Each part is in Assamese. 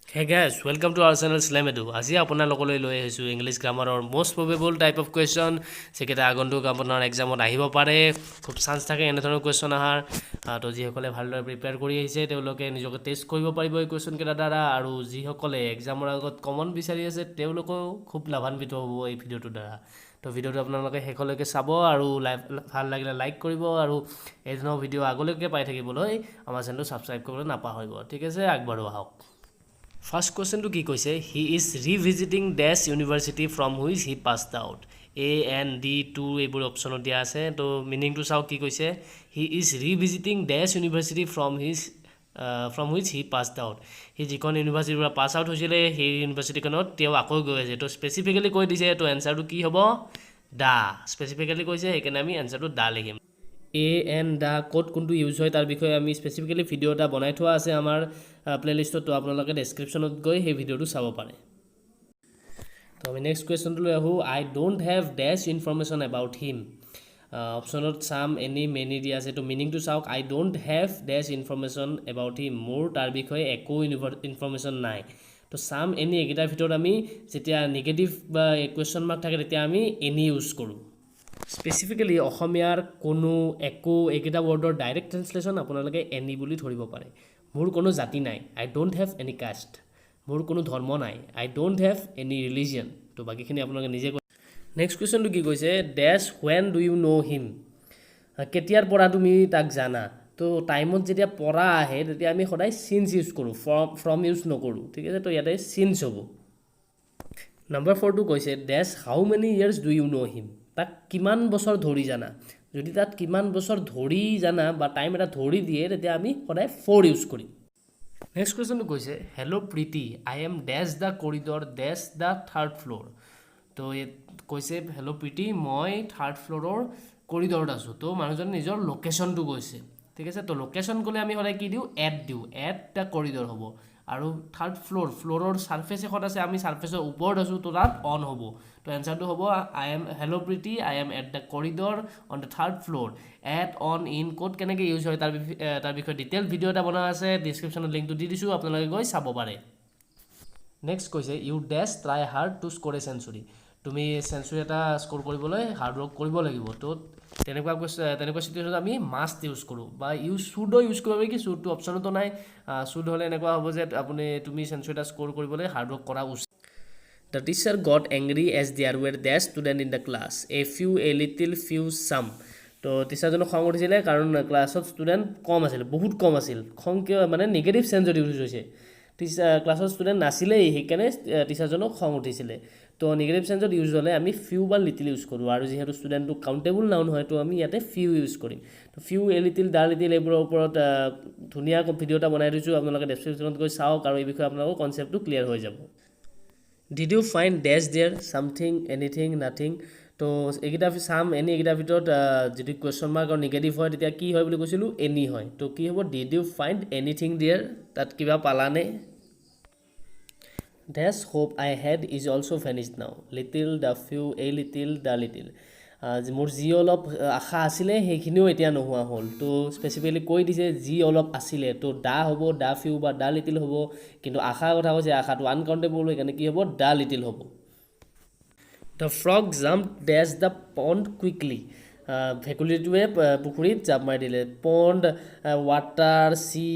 Hey guys, welcome to our channel Slamedu. আজি আপোনালোকলৈ লৈ আহিছোঁ ইংলিছ গ্ৰামাৰৰ most probable type of question যেকেইটা আগন্তুক আপোনাৰ এক্সামত আহিব পাৰে খুব চান্স থাকে এনেধৰণৰ কুৱেশ্যন আহাৰ তো যিসকলে ভালদৰে প্ৰিপেয়াৰ কৰি আহিছে তেওঁলোকে নিজকে টেষ্ট কৰিব পাৰিব এই কুৱেশ্যনকেইটাৰ দ্বাৰা আৰু যিসকলে এক্সামৰ আগত কমন বিচাৰি আছে তেওঁলোকেও খুব লাভান্বিত হ'ব এই ভিডিঅ'টোৰ দ্বাৰা তো ভিডিঅ'টো আপোনালোকে শেষলৈকে চাব আৰু ভাল লাগিলে লাইক কৰিব আৰু এই ধৰণৰ ভিডিঅ' আগলৈকে পাই থাকিবলৈ আমাৰ চেনেলটো ছাবস্ক্ৰাইব কৰিবলৈ নাপাহৰিব ঠিক আছে আগবাঢ়ো আহক ফাৰ্ষ্ট কুৱেশ্যনটো কি কৈছে he is revisiting dash university from which he passed out A and D2 এইবোৰ অপশ্যনত দিয়া আছে তো মিনিংটো চাওক কি কৈছে he is revisiting dash university from which he passed out C যিখন ইউনিভাৰ্চিটিৰ পৰা পাছ আউট হৈছিলে সেই ইউনিভাৰ্চিটিখনত তেওঁ আকৌ গৈ আছে তো স্পেচিফিকেলি কৈ দিছে তো এনচাৰটো কি হ'ব দা স্পেচিফিকেলি কৈছে সেইকাৰণে আমি এনচাৰটো দা লিখিম এণ্ড দা ক'ত কোনটো ইউজ হয় তাৰ বিষয়ে আমি স্পেচিফিকেলি ভিডিঅ' এটা বনাই থোৱা আছে আমাৰ প্লে'লিষ্টত তো আপোনালোকে ডেছক্ৰিপশ্যনত গৈ সেই ভিডিঅ'টো চাব পাৰে তো আমি নেক্সট কুৱেশ্যনটো লৈ আহোঁ I don't have dash information about him অপশ্যনত চাম এনি মেনি দিয়া আছে তো মিনিংটো চাওক I don't have dash information about him মোৰ তাৰ বিষয়ে একো ইনফৰ্মেশ্যন নাই তো চাম এনি এইকেইটাৰ ভিতৰত আমি যেতিয়া নিগেটিভ বা কুৱেশ্যন মাৰ্ক থাকে তেতিয়া আমি এনি ইউজ কৰোঁ স্পেচিফিকেলি অসমীয়াৰ কোনো একো এইকেইটা ৱৰ্ডৰ ডাইৰেক্ট ট্ৰেঞ্চলেশ্যন আপোনালোকে এনি বুলি ধৰিব পাৰে মোৰ কোনো জাতি নাই আই ডোণ্ট হেভ এনি কাষ্ট মোৰ কোনো ধৰ্ম নাই আই ডোণ্ট হেভ এনি ৰিলিজিয়ন তো বাকীখিনি আপোনালোকে নিজে নেক্সট কুৱেশ্যনটো কি কৈছে ডেছ হুৱেন ডু ইউ ন' হিম কেতিয়াৰ পৰা তুমি তাক জানা তো টাইমত যেতিয়া পৰা আহে তেতিয়া আমি সদায় চিন্স ইউজ কৰোঁ ফ্ৰম ইউজ নকৰোঁ ঠিক আছে তো ইয়াতে চিন্স হ'ব নম্বৰ 4টো কৈছে dash how many years do you know' him তাক কিমান বছৰ ধৰি জানা যদি তাত কিমান বছৰ ধৰি জানা বা টাইম এটা ধৰি দিয়ে তেতিয়া আমি সদায় 4 ইউজ কৰিম নেক্সট কুৱেশ্যনটো কৈছে hello' Priti I am dash the corridor dash the third floor তো কৈছে হেল্ল' প্ৰীতি মই থাৰ্ড ফ্ল'ৰৰ কৰিডৰত আছোঁ তো মানুহজনে নিজৰ লোকেশ্যনটো কৈছে ঠিক আছে তো লোকেশ্যন ক'লে আমি সদায় কি দিওঁ দিওঁ দ্য কৰিডৰ হ'ব আৰু থাৰ্ড ফ্ল'ৰৰ ছাৰ্ফেচ এখন আছে আমি ছাৰ্ফেচৰ ওপৰত আছোঁ তো তাত অন হ'ব তো এনচাৰটো হ'ব I am hello' Priti I am at the corridor on the third floor on in ক'ত কেনেকৈ ইউজ হয় তাৰ বিষয়ে ডিটেইল ভিডিঅ' এটা বনোৱা আছে ডিছক্ৰিপশ্যনত লিংকটো দি দিছোঁ আপোনালোকে গৈ চাব পাৰে নেক্সট কৈছে ইউ ডেছ ট্ৰাই হাৰ্ড টু স্ক'ৰ এ চেঞ্চুৰী তুমি চেঞ্চুৰী এটা স্ক'ৰ কৰিবলৈ হাৰ্ড ৱৰ্ক কৰিব লাগিব তো তেনেকুৱা চিটুৱেশ্যনত আমি মাষ্ট ইউজ কৰোঁ বা শ্বুডো ইউজ কৰিব পাৰি কি শ্বুডটো অপশ্যনতো নাই শ্বুড হ'লে এনেকুৱা হ'ব যে তুমি চেঞ্চুৰী এটা স্ক'ৰ কৰিবলৈ হাৰ্ড ৱৰ্ক কৰা উচিত the teacher got angry as there were dash student in the class a little few some তো টিচাৰজনক খং উঠিছিলে কাৰণ ক্লাছত ষ্টুডেণ্ট কম আছিল বহুত কম আছিল খং কিয় মানে নিগেটিভ চেঞ্চত ইউজ হৈছে ক্লাছত ষ্টুডেণ্ট নাছিলেই সেইকাৰণে টিচাৰজনক খং উঠিছিলে তো নিগেটিভ চেঞ্চত ইউজ হ'লে আমি ফিউ বা লিটিল ইউজ কৰোঁ আৰু যিহেতু ষ্টুডেণ্টটো কাউণ্টেবল নাউন হয় তো আমি ইয়াতে ফিউ ইউজ কৰিম তো ফিউ লিটিল লিটিল এইবোৰৰ ওপৰত ধুনীয়া ভিডিঅ' এটা বনাই দিছোঁ আপোনালোকে ডেছক্ৰিপশ্যনত গৈ চাওক আৰু এই বিষয়ে আপোনালোকৰ কনচেপ্টটো ক্লিয়াৰ হৈ যাব did you find dash there something anything nothing তো এইকেইটা চাম এইকেইটাৰ ভিতৰত যদি কুৱেশ্যন মাৰ্ক আৰু নিগেটিভ হয় তেতিয়া কি হয় বুলি কৈছিলোঁ এনি হয় তো কি হ'ব did you find anything there তাত কিবা পালানে dash hope I had is also' vanished now little the few little the little more যি অলপ আশা আছিলে সেইখিনিও এতিয়া নোহোৱা হ'ল তো স্পেচিফিকেলি কৈ দিছে যি অলপ আছিলে তো দা হ'ব দা ফিউ বা দা লিটিল হ'ব কিন্তু আশাৰ কথা কৈছে আশাটো আনকাউণ্টেবল সেইকাৰণে কি হ'ব দা লিটিল হ'ব the frog jump dash the pond quickly ভেকুলীটোৱে পুখুৰীত জাপ মাৰি দিলে পণ্ড ৱাটাৰ চি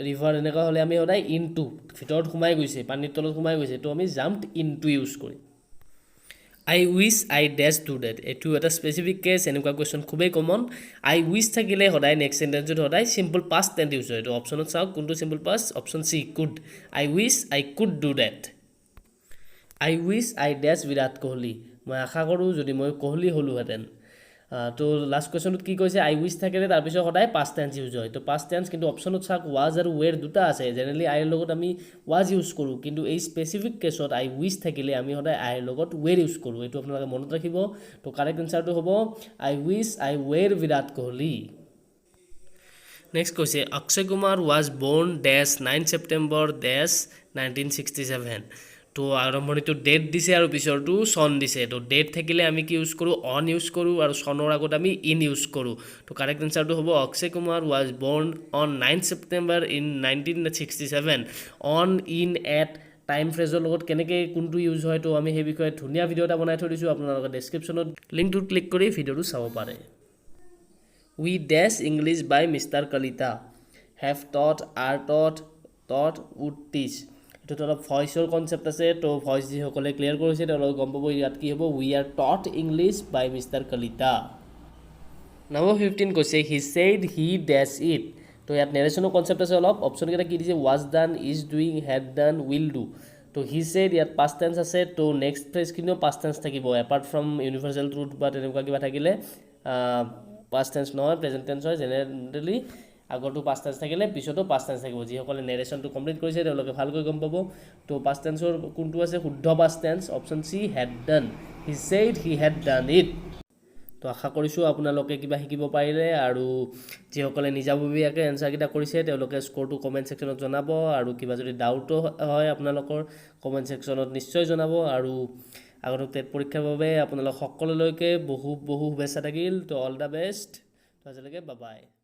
ৰিভাৰ এনেকুৱা হ'লে আমি সদায় ইনটু ভিতৰত সোমাই গৈছে পানীৰ তলত সোমাই গৈছে তো আমি জাম্পড ইনটু ইউজ কৰিম I wish I dash to date এইটো এটা স্পেচিফিক কেছ এনেকুৱা কুৱেশ্যন খুবেই কমন আই উইচ থাকিলে সদায় নেক্সট চেণ্টেঞ্চত সদায় চিম্পল পাষ্ট টেন্স ইউজ হয় এইটো অপশ্যনত চাওক কোনটো simple past option C could I wish I could do that I wish I dash Virat Kohli মই আশা কৰোঁ যদি মই কোহলি হ'লোহেঁতেন তো লাষ্ট কুৱেশ্যনটোত কি কৈছে আই উইচ থাকিলে তাৰপিছত সদায় পাষ্ট টেন্স ইউজ হয় তো পাষ্ট টেন্স কিন্তু অপশ্যনত চাওক ৱাজ আৰু ৱেৰ দুটা আছে জেনেৰেলি আইৰ লগত আমি ৱাজ ইউজ কৰোঁ কিন্তু এই স্পেচিফিক কেছত আই উইচ থাকিলে আমি সদায় আইৰ লগত ৱেৰ ইউজ কৰোঁ এইটো আপোনালোকে মনত ৰাখিব তো কাৰেক্ট এনচাৰটো হ'ব I wish I were Virat Kohli next কৈছে অক্ষয় কুমাৰ ৱাজ বৰ্ণ ডেছ 9 ছেপ্টেম্বৰ ডেছ 1967 তো আৰম্ভণিটো ডেট দিছে আৰু পিছৰটো চন দিছে তো ডেট থাকিলে আমি কি ইউজ কৰোঁ অন ইউজ কৰোঁ আৰু চনৰ আগত আমি ইন ইউজ কৰোঁ তো কাৰেক্ট এনচাৰটো হ'ব Akshay Kumar was born on 9 September in 1967 on in at time phrase লগত কেনেকৈ কোনটো ইউজ হয় তো আমি সেই বিষয়ে ধুনীয়া ভিডিঅ' এটা বনাই থৈ দিছোঁ আপোনালোকে ডেছক্ৰিপশ্যনত লিংকটোত ক্লিক কৰি ভিডিঅ'টো চাব পাৰে we dash English by mister Kalita have taught or taught would teach এইটোতো অলপ ভইচৰ কনচেপ্ট আছে তো ভইচ যিসকলে ক্লিয়াৰ কৰিছে তেওঁলোকে গম পাব ইয়াত কি হ'ব we are taught English by mister Kalita number 15 কৈছে হি ছেইড হি ডেছ ইট তো ইয়াত নেৰেশ্যনৰ কনচেপ্ট আছে অলপ অপশ্যনকেইটা কি দিছে was done is doing head done will do তো হি ছেইড ইয়াত পাষ্ট টেন্স আছে তো নেক্সট ফ্ৰেজখিনিও পাষ্ট টেন্স থাকিব এপাৰ্ট ফ্ৰম ইউনিভাৰ্চেল ট্ৰুথ বা তেনেকুৱা কিবা থাকিলে পাষ্ট টেন্স নহয় প্ৰেজেণ্ট টেন্স হয় জেনেৰেলি আগৰটো পাষ্ট টেন্স থাকিলে পিছতো পাষ্ট টেন্স থাকিব যিসকলে নেৰেশ্যনটো কমপ্লিট কৰিছে তেওঁলোকে ভালকৈ গম পাব তো পাষ্ট টেন্সৰ কোনটো আছে শুদ্ধ past tense option C had done he said he had done it তো আশা কৰিছোঁ আপোনালোকে কিবা শিকিব পাৰিলে আৰু যিসকলে নিজাববীয়াকৈ এনচাৰকেইটা কৰিছে তেওঁলোকে স্ক'ৰটো কমেণ্ট ছেকশ্যনত জনাব আৰু কিবা যদি ডাউটো হয় আপোনালোকৰ কমেণ্ট ছেকশ্যনত নিশ্চয় জনাব আৰু আগন্তুক টেট পৰীক্ষাৰ বাবে আপোনালোক সকলোলৈকে বহু শুভেচ্ছা থাকিল তো অল দ্য বেষ্ট তো আজিলৈকে বাই বাই